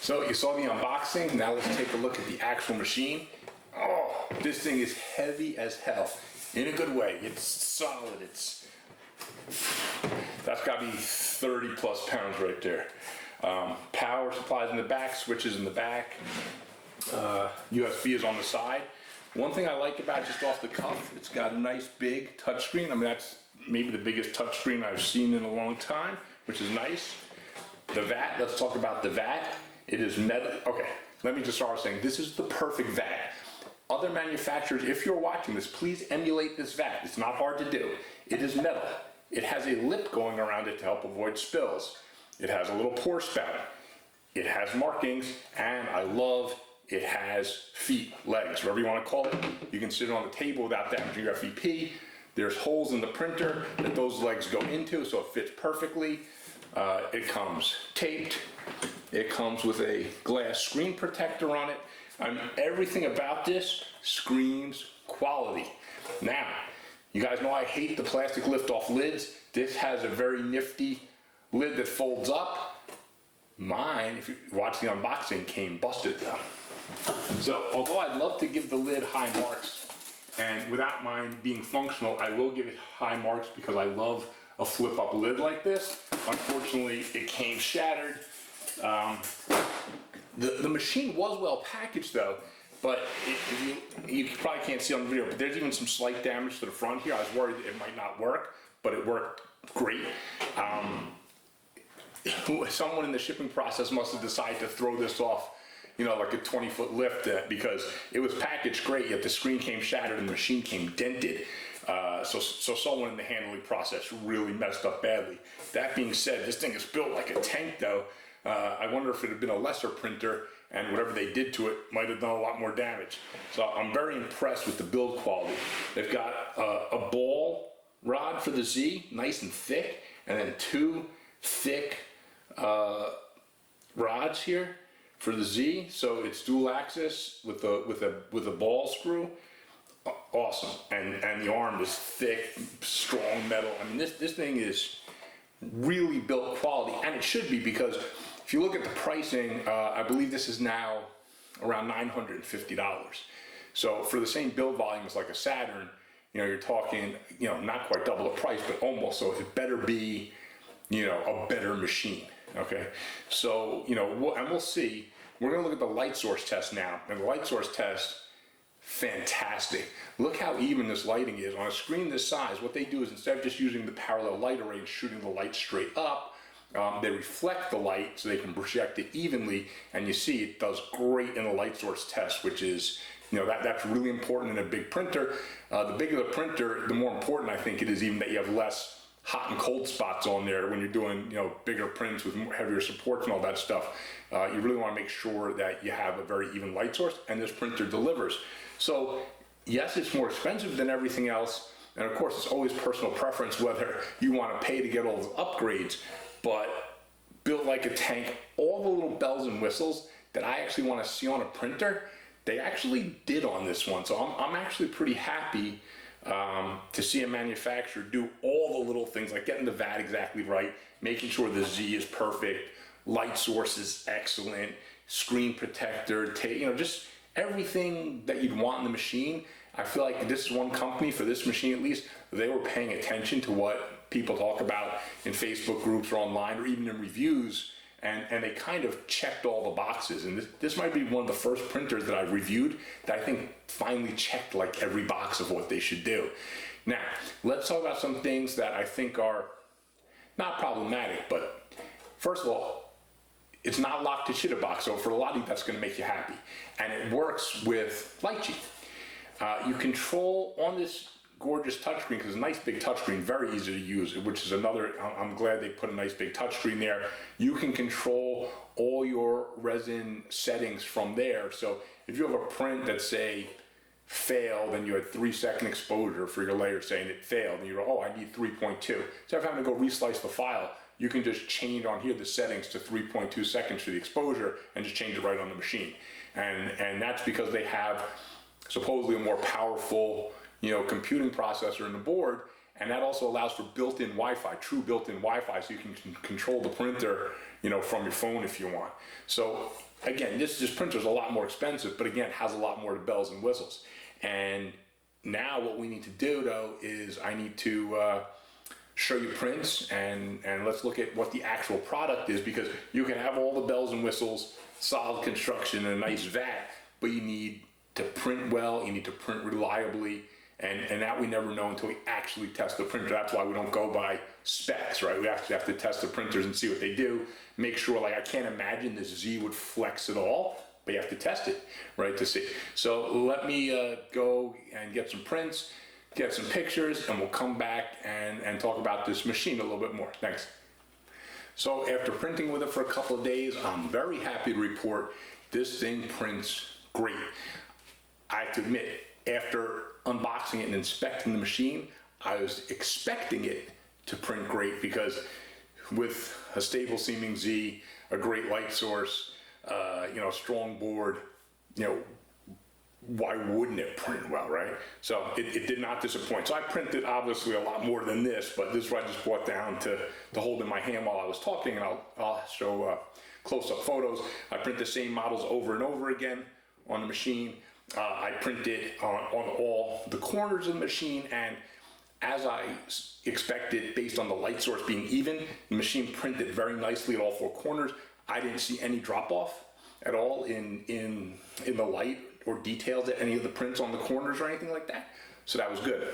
So you saw the unboxing, now let's take a look at the actual machine. Oh, this thing is heavy as hell, in a good way. It's solid, that's gotta be 30 plus pounds right there. Power supplies in the back, switches in the back, USB is on the side. One thing I like about it, just off the cuff, it's got a nice big touchscreen. I mean, that's maybe the biggest touchscreen I've seen in a long time, which is nice. The VAT, let's talk about the VAT. It is metal. Okay, let me just start saying this is the perfect VAT. Other manufacturers, if you're watching this, please emulate this VAT. It's not hard to do. It is metal. It has a lip going around it to help avoid spills. It has a little pour spout. It has markings, and I love it has feet, legs, whatever you want to call it. You can sit it on the table without damaging your FEP. There's holes in the printer that those legs go into, so it fits perfectly. It comes taped. It comes with a glass screen protector on it. Everything about this screams quality. Now, you guys know I hate the plastic lift-off lids. This has a very nifty lid that folds up. Mine, if you watch the unboxing, came busted though. So, although I'd love to give the lid high marks, and without mine being functional, I will give it high marks because I love a flip-up lid like this. Unfortunately, it came shattered. The machine was well packaged though, but you probably can't see on the video, but there's even some slight damage to the front here. I was worried it might not work, but it worked great. Someone in the shipping process must have decided to throw this off, you know, like a 20-foot lift because it was packaged great, yet the screen came shattered and the machine came dented. So someone in the handling process really messed up badly. That being said, this thing is built like a tank though. I wonder if it had been a lesser printer and whatever they did to it might have done a lot more damage. So I'm very impressed with the build quality. They've got a ball rod for the Z, nice and thick, and then two thick rods here for the Z. So it's dual axis with a ball screw. Awesome, and the arm is thick, strong metal. I mean, this thing is really built quality, and it should be because if you look at the pricing, I believe this is now around $950. So for the same build volume as like a Saturn, you know, you're talking, you know, not quite double the price, but almost. So it better be, you know, a better machine. Okay, so you know, and we'll see. We're gonna look at the light source test now, and the light source test. Fantastic. Look how even this lighting is. On a screen this size, what they do is instead of just using the parallel light array and shooting the light straight up, they reflect the light so they can project it evenly, and you see it does great in the light source test, which is, you know, that's really important in a big printer. The bigger the printer, the more important I think it is even that you have less hot and cold spots on there when you're doing, you know, bigger prints with heavier supports and all that stuff. You really want to make sure that you have a very even light source, and this printer delivers. So yes, it's more expensive than everything else, and of course it's always personal preference whether you want to pay to get all the upgrades, but built like a tank, all the little bells and whistles that I actually want to see on a printer, they actually did on this one. So I'm actually pretty happy to see a manufacturer do all the little things, like getting the VAT exactly right, making sure the Z is perfect, light source is excellent, screen protector, you know, just everything that you'd want in the machine. I feel like this is one company, for this machine at least, they were paying attention to what people talk about in Facebook groups or online or even in reviews, and they kind of checked all the boxes. And this might be one of the first printers that I reviewed that I think finally checked like every box of what they should do. Now, let's talk about some things that I think are not problematic, but first of all, it's not locked to Chitterbox, so for a lot of you, that's going to make you happy. And it works with Lychee. You control on this gorgeous touchscreen, because it's a nice big touchscreen, very easy to use, which is another, I'm glad they put a nice big touchscreen there. You can control all your resin settings from there. So if you have a print that say failed and you had 3-second exposure for your layer saying it failed, and you go, oh, I need 3.2. Instead of having to go reslice the file, you can just change on here the settings to 3.2 seconds for the exposure and just change it right on the machine. And that's because they have supposedly a more powerful, you know, computing processor in the board, And that also allows for built-in Wi-Fi, true built-in Wi-Fi, so you can control the printer, from your phone if you want. So again, this printer is a lot more expensive, but again, has a lot more bells and whistles. And now what we need to do though is I need to show you prints and let's look at what the actual product is, because you can have all the bells and whistles, solid construction, and a nice vat, but you need to print well, you need to print reliably, and that we never know until we actually test the printer. That's why we don't go by specs, right? We actually have to test the printers and see what they do, make sure, like I can't imagine this Z would flex at all, but you have to test it, right, to see. So let me go and get some prints, get some pictures, and we'll come back and talk about this machine a little bit more. Thanks. So after printing with it for a couple of days, I'm very happy to report this thing prints great. I have to admit, after unboxing it and inspecting the machine, I was expecting it to print great, because with a stable seaming Z, a great light source, strong board, why wouldn't it print well, right? So it did not disappoint. So I printed obviously a lot more than this, but this is what I just brought down to hold in my hand while I was talking, and I'll show close-up photos. I print the same models over and over again on the machine. I printed on all the corners of the machine, and as I expected, based on the light source being even, the machine printed very nicely at all four corners. I didn't see any drop-off at all in the light or details at any of the prints on the corners or anything like that. So that was good.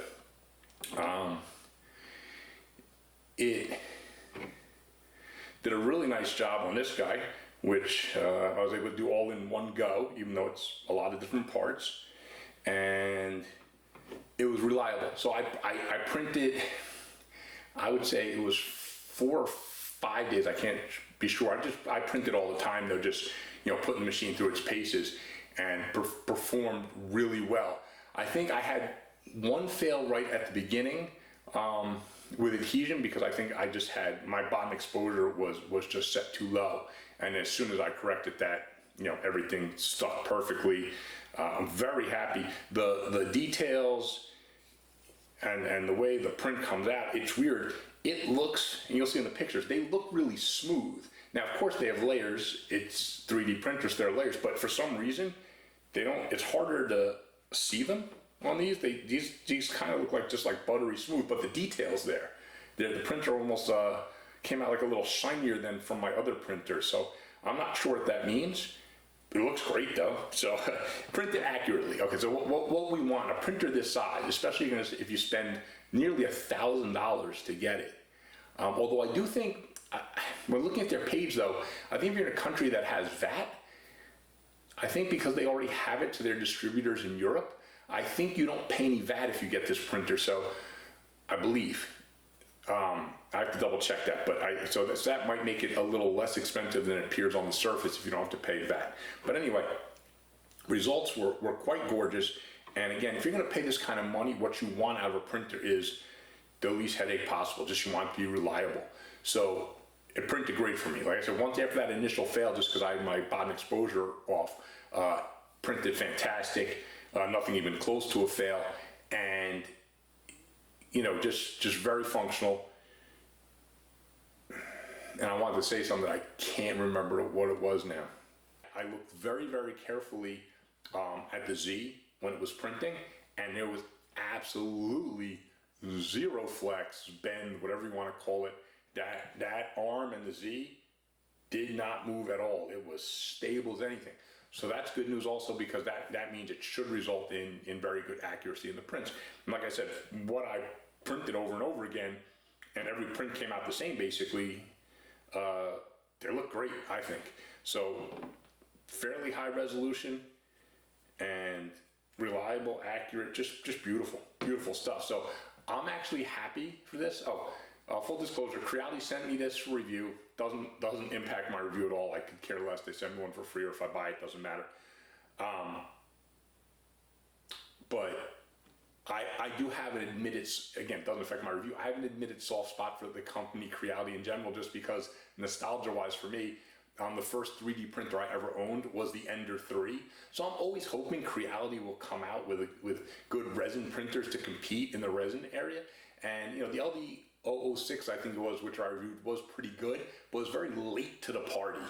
It did a really nice job on this guy, which I was able to do all in one go, even though it's a lot of different parts, and it was reliable. So I printed, I would say it was 4 or 5 days, I can't be sure. I printed all the time though, just putting the machine through its paces, and performed really well. I think I had one fail right at the beginning with adhesion, because I think I just had, my bottom exposure was just set too low. And as soon as I corrected that, everything stuck perfectly. I'm very happy. The details and the way the print comes out, it's weird. It looks, and you'll see in the pictures, they look really smooth. Now, of course, they have layers. It's 3D printers, there are layers, but for some reason, they don't. It's harder to see them on these. These kind of look like just like buttery smooth, but the details there. The printer almost came out like a little shinier than from my other printer. So I'm not sure what that means. It looks great though. So print it accurately. Okay, so what we want, a printer this size, especially if you spend nearly $1,000 to get it. Although I do think, when looking at their page though, I think if you're in a country that has VAT, I think because they already have it to their distributors in Europe, I think you don't pay any VAT if you get this printer. So I believe, I have to double check that, but so that might make it a little less expensive than it appears on the surface if you don't have to pay VAT. But anyway, results were quite gorgeous. And again, if you're gonna pay this kind of money, what you want out of a printer is the least headache possible. Just you want it to be reliable. So it printed great for me. Like I said, once after that initial fail, just because I had my bottom exposure off, printed fantastic, nothing even close to a fail, and just very functional. And I wanted to say something that I can't remember what it was now. I looked very, very carefully at the Z when it was printing, and there was absolutely zero flex, bend, whatever you want to call it. That arm and the Z did not move at all. It was stable as anything. So that's good news also, because that means it should result in very good accuracy in the prints. And like I said, what I printed over and over again, and every print came out the same basically, they look great, I think. So fairly high resolution and reliable, accurate, just beautiful, beautiful stuff. So I'm actually happy for this. Full disclosure, Creality sent me this for review. Doesn't impact my review at all. I could care less. They send me one for free, or if I buy it, doesn't matter. But I do have an admitted, again, doesn't affect my review, I have an admitted soft spot for the company Creality in general, just because nostalgia-wise for me, The first 3D printer I ever owned was the Ender 3. So I'm always hoping Creality will come out with good resin printers to compete in the resin area. And the LD006, I think it was, which I reviewed, was pretty good, but was very late to the party.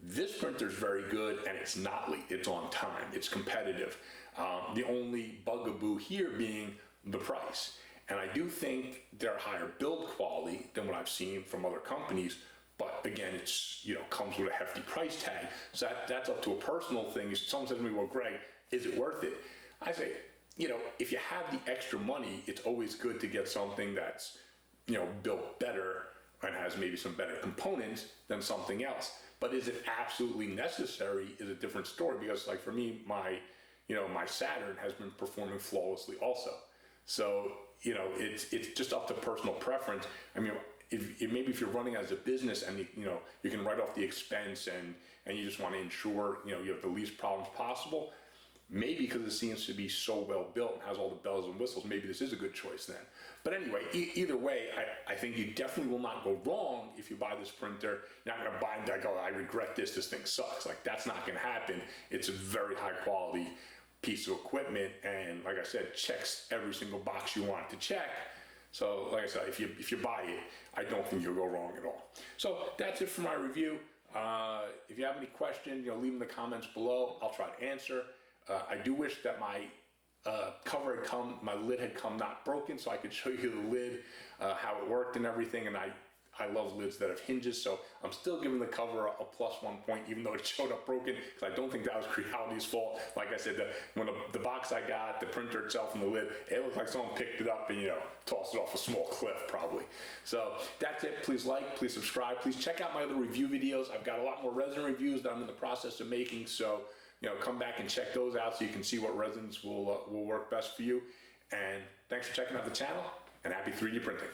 This printer is very good, and it's not late. It's on time. It's competitive. The only bugaboo here being the price. And I do think they're higher build quality than what I've seen from other companies. But again, it's comes with a hefty price tag. So that's up to a personal thing. If someone says to me, "Well, Greg, is it worth it?" I say, if you have the extra money, it's always good to get something that's built better and has maybe some better components than something else. But is it absolutely necessary is a different story, because like for me, my Saturn has been performing flawlessly also. So, it's just up to personal preference. I mean, maybe if you're running as a business and you can write off the expense and you just want to ensure you have the least problems possible, maybe because it seems to be so well built and has all the bells and whistles, maybe this is a good choice then. But anyway, either way, I think you definitely will not go wrong if you buy this printer. You're not going to buy it and like, "Oh, I regret this thing sucks." Like, that's not going to happen. It's a very high quality piece of equipment, and like I said, checks every single box you want it to check. So like I said, if you buy it, I don't think you'll go wrong at all. So that's it for my review. If you have any questions, leave them in the comments below. I'll try to answer. I do wish that my my lid had come not broken, so I could show you the lid, how it worked and everything. And I love lids that have hinges, so I'm still giving the cover a +1 point, even though it showed up broken, because I don't think that was Creality's fault. Like I said, when the box I got, the printer itself and the lid, it looked like someone picked it up and tossed it off a small cliff probably. So that's it. Please like, please subscribe, please check out my other review videos. I've got a lot more resin reviews that I'm in the process of making, so come back and check those out so you can see what resins will work best for you. And thanks for checking out the channel, and happy 3D printing.